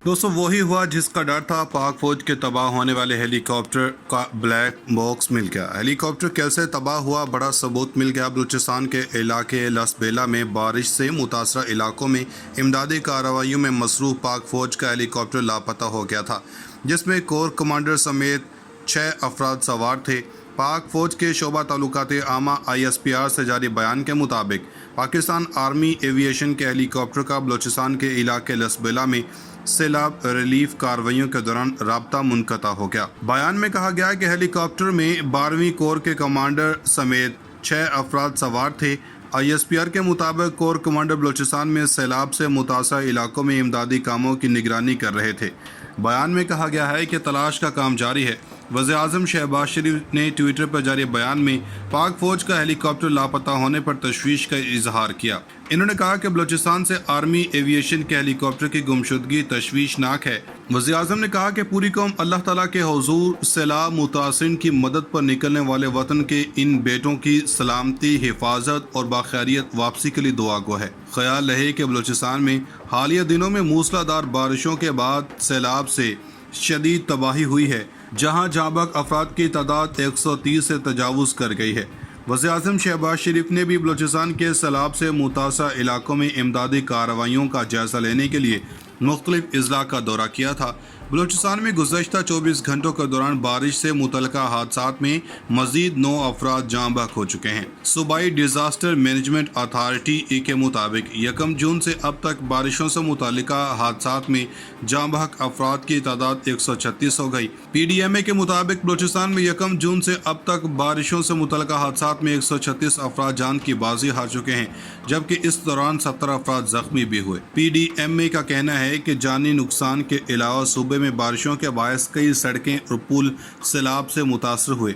दोस्तों वही हुआ जिसका डर था। पाक फौज के तबाह होने वाले हेलीकॉप्टर का ब्लैक बॉक्स मिल गया। हेलीकॉप्टर कैसे तबाह हुआ, बड़ा सबूत मिल गया। बलूचिस्तान के इलाके लसबेला में बारिश से मुतासरा इलाकों में इमदादी कार्रवाइयों में मसरूफ़ पाक फौज का हेलीकॉप्टर लापता हो गया था, जिसमें कोर कमांडर समेत 6 अफराद सवार थे। पाक फौज के शोबा ताल्लुकात आमा ISPR से जारी बयान के मुताबिक पाकिस्तान आर्मी एविएशन के हेलीकॉप्टर का बलूचिस्तान के इलाके लसबेला में सैलाब रिलीफ कार्रवाइयों के दौरान राब्ता मुनक़ता हो गया। बयान में कहा गया कि हेलीकॉप्टर में 12वीं कोर के कमांडर समेत 6 अफराद सवार थे। ISPR के मुताबिक कोर कमांडर बलूचिस्तान में सैलाब से मुतासरा इलाकों में इमदादी कामों की निगरानी कर रहे थे। बयान में कहा गया है कि तलाश का काम जारी है। वज़ीर-ए-आज़म शहबाज शरीफ ने ट्विटर पर जारी बयान में पाक फौज का हेलीकॉप्टर लापता होने पर तशवीश का इजहार किया। इन्होंने कहा कि बलूचिस्तान से आर्मी एविएशन के हेलीकॉप्टर की गुमशुदगी तशवीशनाक है। वज़ीर-ए-आज़म ने कहा कि पूरी कौम अल्लाह ताला के हुज़ूर सैलाब मुतासिरीन की मदद पर निकलने वाले वतन के इन बेटों की सलामती, हिफाजत और बाखैरियत वापसी के लिए दुआ गो है। ख्याल रहे कि बलूचिस्तान में हालिया दिनों में मूसलाधार बारिशों के बाद सैलाब से शदीद तबाही हुई है, जहां जाबाक अफराद की तादाद 130 से तजावुज़ कर गई है। वज़ीर-ए-आज़म शहबाज शरीफ ने भी बलूचिस्तान के सैलाब से मुतासरा इलाकों में इमदादी कार्रवाइयों का जायज़ा लेने के लिए मुख्तलिफ अजला का दौरा किया था। बलूचिस्तान में गुज़श्ता 24 घंटों के दौरान बारिश से मुतलका हादसात में मज़ीद 9 अफराद जाँ बहक हो चुके हैं। सूबाई डिज़ास्टर मैनेजमेंट अथॉरिटी के मुताबिक 1 जून से अब तक बारिशों से मुतलका हादसात में जाँ बहक अफराद की तादाद 136 हो गई। PDMA के मुताबिक बलूचिस्तान में 1 जून से अब तक बारिशों से मुतलका हादसात में 136 अफराद जान की बाजी हार चुके हैं, जबकि इस दौरान 17 अफराद जख्मी भी हुए। PDMA का कहना है कि जानी नुकसान के अलावा सूबे में बारिशों के बायस कई सड़कें और पुल सैलाब से मुतासर हुए।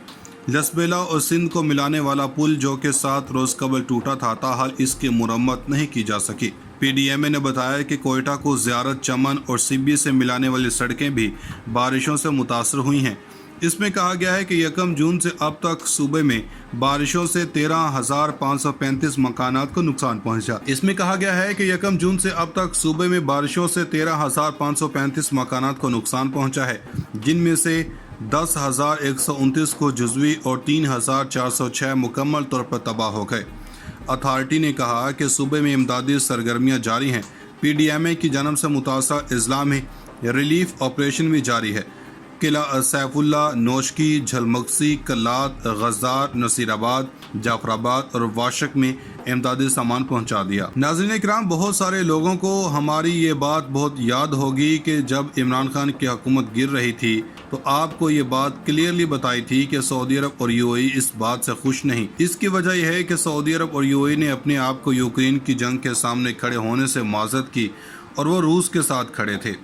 लसबेला और सिंध को मिलाने वाला पुल जो कि 7 रोज़ कबल टूटा था, ताहाल इसकी मुरम्मत नहीं की जा सकी। PDMA ने बताया कि कोयटा को ज़ियारत, चमन और सिब्बी से मिलाने वाली सड़कें भी बारिशों से मुतासर हुई हैं। इसमें कहा गया है कि 1 जून से अब तक सूबे में बारिशों से 13,535 मकानात को नुकसान पहुंचा। इसमें कहा गया है कि 1 जून से अब तक सूबे में बारिशों से 13,535 मकानात को नुकसान पहुंचा है, जिनमें से 10,129 को जुज़वी और 3,406 मुकम्मल तौर पर तबाह हो गए। अथॉरिटी ने कहा कि सूबे में इमदादी सरगर्मियाँ जारी हैं। PDMA की जानब से मुतासरा अजला में रिलीफ ऑपरेशन भी जारी है। किला सैफुल्ला, नौशकी, झलमक्सी, कल्लात, गज़दार, नसीराबाद, जाफराबाद और वाशक में इमदादी सामान पहुंचा दिया। नाज़रीन इकराम, बहुत सारे लोगों को हमारी ये बात बहुत याद होगी कि जब इमरान खान की हुकूमत गिर रही थी तो आपको ये बात क्लियरली बताई थी कि सऊदी अरब और UAE इस बात से खुश नहीं। इसकी वजह यह है कि सऊदी अरब और UAE ने अपने आप को यूक्रेन की जंग के सामने खड़े होने से माज़रत की और वो रूस के साथ खड़े थे।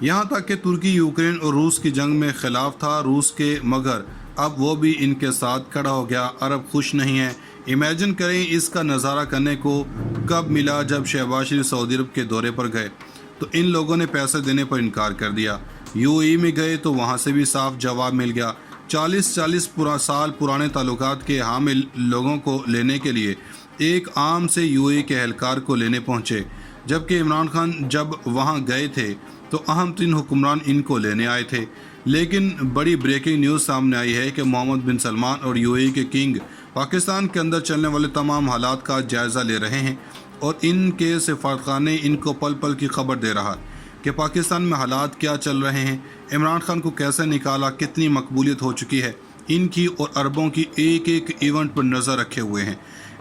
यहाँ तक कि तुर्की यूक्रेन और रूस की जंग में खिलाफ था रूस के, मगर अब वो भी इनके साथ खड़ा हो गया। अरब खुश नहीं है। इमेजिन करें इसका नज़ारा करने को कब मिला, जब शहबाज शरीफ सऊदी अरब के दौरे पर गए तो इन लोगों ने पैसे देने पर इनकार कर दिया। UAE में गए तो वहाँ से भी साफ जवाब मिल गया। 40 साल पुराने ताल्लुकात के हामिल लोगों को लेने के लिए एक आम से UAE के एहलकार को लेने पहुँचे, जबकि इमरान खान जब वहाँ गए थे तो अहम 3 हुक्मरान इनको लेने आए थे। लेकिन बड़ी ब्रेकिंग न्यूज़ सामने आई है कि मोहम्मद बिन सलमान और UAE के किंग पाकिस्तान के अंदर चलने वाले तमाम हालात का जायज़ा ले रहे हैं और इनके सफारतखाने इनको पल पल की खबर दे रहा है कि पाकिस्तान में हालात क्या चल रहे हैं, इमरान खान को कैसे निकाला, कितनी मकबूलियत हो चुकी है। इनकी और अरबों की एक एक इवेंट पर नज़र रखे हुए हैं।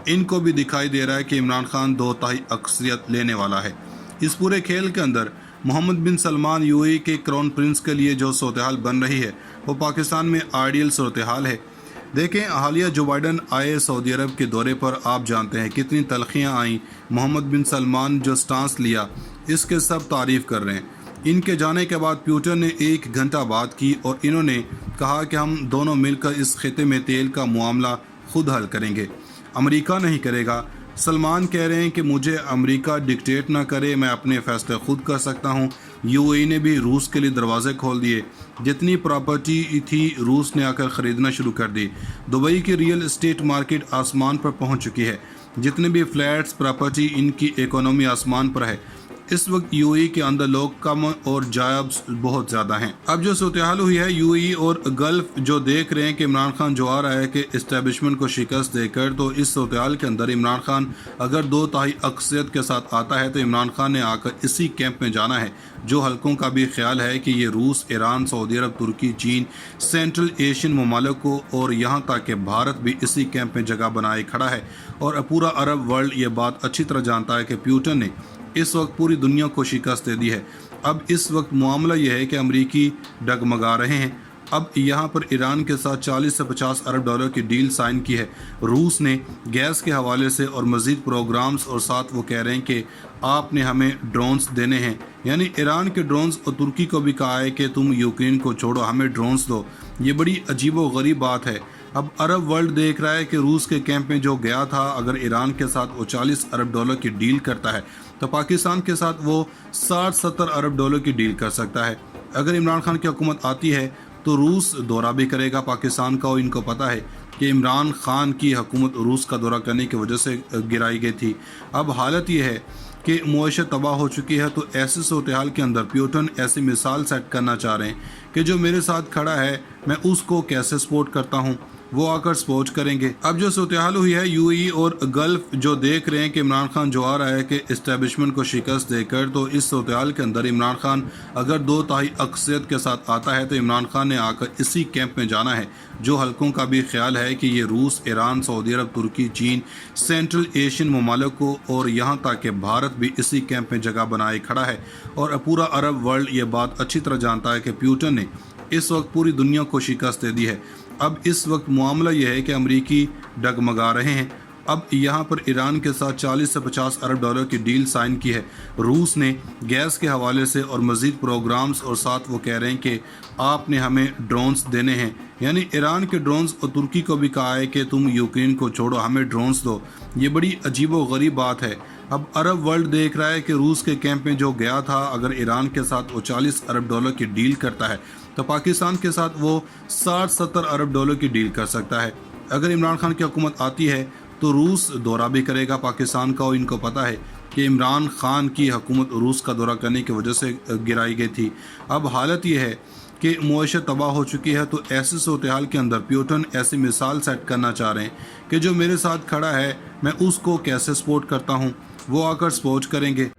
इनको भी दिखाई दे रहा है कि इमरान खान 2/3 अक्सरियत लेने वाला है। इस पूरे खेल के अंदर मोहम्मद बिन सलमान UAE के क्राउन प्रिंस के लिए जो सूरत हाल बन रही है वो पाकिस्तान में आइडियल सूरत हाल है। देखें, हालिया जो बाइडन आए सऊदी अरब के दौरे पर, आप जानते हैं कितनी तलखियाँ आईं। मोहम्मद बिन सलमान जो स्टांस लिया, इसके सब तारीफ़ कर रहे हैं। इनके जाने के बाद प्यूटन ने 1 घंटा बात की और इन्होंने कहा कि हम दोनों मिलकर इस खिते में तेल का मामला खुद हल करेंगे, अमेरिका नहीं करेगा। सलमान कह रहे हैं कि मुझे अमेरिका डिक्टेट ना करे, मैं अपने फ़ैसले खुद कर सकता हूँ। UAE ने भी रूस के लिए दरवाजे खोल दिए। जितनी प्रॉपर्टी थी रूस ने आकर ख़रीदना शुरू कर दी। दुबई की रियल एस्टेट मार्केट आसमान पर पहुँच चुकी है। जितने भी फ्लैट्स, प्रॉपर्टी, इनकी इकोनॉमी आसमान पर है। इस वक्त यूएई के अंदर लोग कम और जायब बहुत ज़्यादा हैं। अब जो सूरत-ए-हाल हुई है यूएई और गल्फ जो देख रहे हैं कि इमरान खान जो आ रहा है कि इस्टेब्लिशमेंट को शिकस्त देकर, तो इस सूरत-ए-हाल के अंदर इमरान खान अगर 2/3 अक्सरियत के साथ आता है तो इमरान खान ने आकर इसी कैंप में जाना है जो हल्कों का भी ख्याल है कि ये रूस, ईरान, सऊदी अरब, तुर्की, चीन, सेंट्रल एशियन ममालिक को और यहाँ तक कि भारत भी इसी कैंप में जगह बनाए खड़ा है। और पूरा अरब वर्ल्ड ये बात अच्छी तरह जानता है कि पुतिन ने इस वक्त पूरी दुनिया को शिकस्त दे दी है। अब इस वक्त मामला यह है कि अमरीकी डगमगा रहे हैं। अब यहाँ पर ईरान के साथ 40 से 50 अरब डॉलर की डील साइन की है रूस ने गैस के हवाले से और मज़ीद प्रोग्राम्स, और साथ वो कह रहे हैं कि आपने हमें ड्रोन्स देने हैं, यानी ईरान के ड्रोन्स, और तुर्की को भी कहा है कि तुम यूक्रेन को छोड़ो, हमें ड्रोन्स दो। ये बड़ी अजीब व गरीब बात है। अब अरब वर्ल्ड देख रहा है कि रूस के कैंप में जो गया था, अगर ईरान के साथ वो 40 अरब डॉलर की डील करता है तो पाकिस्तान के साथ वो 60-70 अरब डॉलर की डील कर सकता है। अगर इमरान खान की हुकूमत आती है तो रूस दौरा भी करेगा पाकिस्तान का, और इनको पता है कि इमरान खान की हुकूमत रूस का दौरा करने की वजह से गिराई गई थी। अब हालत ये है कि मुआशरत तबाह हो चुकी है, तो ऐसे सूरत-ए-हाल के अंदर पुतिन ऐसी मिसाल सेट करना चाह रहे हैं कि जो मेरे साथ खड़ा है मैं उसको कैसे सपोर्ट करता हूँ, वो आकर सपोर्ट करेंगे। अब जो सूरत-ए-हाल हुई है यूएई और गल्फ जो देख रहे हैं कि इमरान खान जो आ रहा है कि इस्टेब्लिशमेंट को शिकस्त देकर, तो इस सूरत-ए-हाल के अंदर इमरान खान अगर 2/3 अक्सरियत के साथ आता है तो इमरान खान ने आकर इसी कैंप में जाना है जो हल्कों का भी ख्याल है कि ये रूस, ईरान, सऊदी अरब, तुर्की, चीन, सेंट्रल एशियन ममालिक को और यहाँ तक कि भारत भी इसी कैंप में जगह बनाए खड़ा है। और पूरा अरब वर्ल्ड ये बात अच्छी तरह जानता है कि पुतिन ने इस वक्त पूरी दुनिया को शिकस्त दे दी है। अब इस वक्त मामला यह है कि अमरीकी डगमगा रहे हैं। अब यहाँ पर ईरान के साथ 40 से 50 अरब डॉलर की डील साइन की है रूस ने गैस के हवाले से और मज़ीद प्रोग्राम्स, और साथ वो कह रहे हैं कि आपने हमें ड्रोन्स देने हैं, यानी ईरान के ड्रोन्स, और तुर्की को भी कहा है कि तुम यूक्रेन को छोड़ो, हमें ड्रोन्स दो। ये बड़ी अजीब व गरीब बात है। अब अरब वर्ल्ड देख रहा है कि रूस के कैंप में जो गया था, अगर ईरान के साथ वो 40 अरब डॉलर की डील करता है तो पाकिस्तान के साथ वो 60-70 अरब डॉलर की डील कर सकता है। अगर इमरान खान की हुकूमत आती है तो रूस दौरा भी करेगा पाकिस्तान का, और इनको पता है कि इमरान खान की हुकूमत रूस का दौरा करने की वजह से गिराई गई थी। अब हालत ये है कि मुआशरत तबाह हो चुकी है, तो ऐसे सूरत-ए-हाल के अंदर पुतिन ऐसी मिसाल सेट करना चाह रहे हैं कि जो मेरे साथ खड़ा है मैं उसको कैसे सपोर्ट करता हूँ, वो आकर सपोर्ट करेंगे।